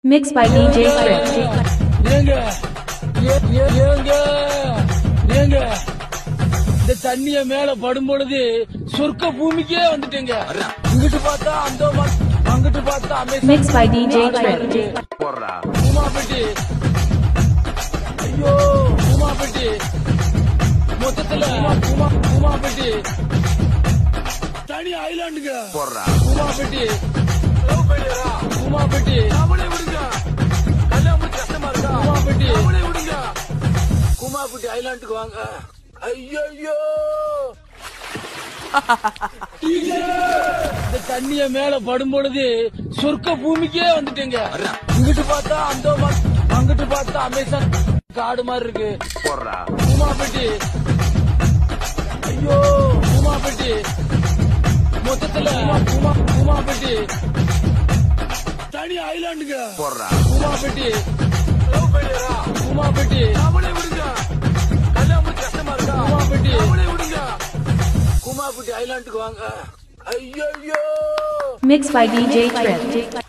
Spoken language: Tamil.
Mixed by DJ Trip. இந்த தண்ணிய மேல படும்பொழுது சொர்க்க பூமிக்கே வந்துட்டேங்க. இங்கிட்டு பார்த்தா அந்த அங்கிட்டு பார்த்தா Mixed by DJ Trip. பூமாப்பட்டி. ஐயோ பூமாப்பட்டி மொத்தத்துல பூமாப்பட்டி தனி ஐலாண்டுங்க. பூமாப்பட்டி பூமாப்பட்டி விடுங்க. கல்யாணம் கஷ்டமா இருக்கா? பூமாப்பட்டி விடுங்க. பூமாப்பட்டி ஐலாண்டுக்கு வாங்க. ஐயோ இந்த தண்ணிய மேல படும்பொழுது சொர்க்க பூமிக்கே வந்துட்டேங்க. இங்கிட்டு பார்த்தா அந்த அங்கிட்டு பார்த்தா அமேசான் காடு மாதிரி இருக்கு. பூமாப்பட்டி. ஐயோ பூமாப்பட்டி மொத்தத்துல பூமாப்பட்டி தனி ஐலாண்டுங்க. பூமாப்பட்டி பூமாப்பட்டி விடுங்க. கல்யாணம் கஷ்டமா இருக்கா? பூமாப்பட்டி விடுங்க. பூமாப்பட்டி ஐலாண்டுக்கு வாங்க. ஐயோ Mixed by DJ Trip.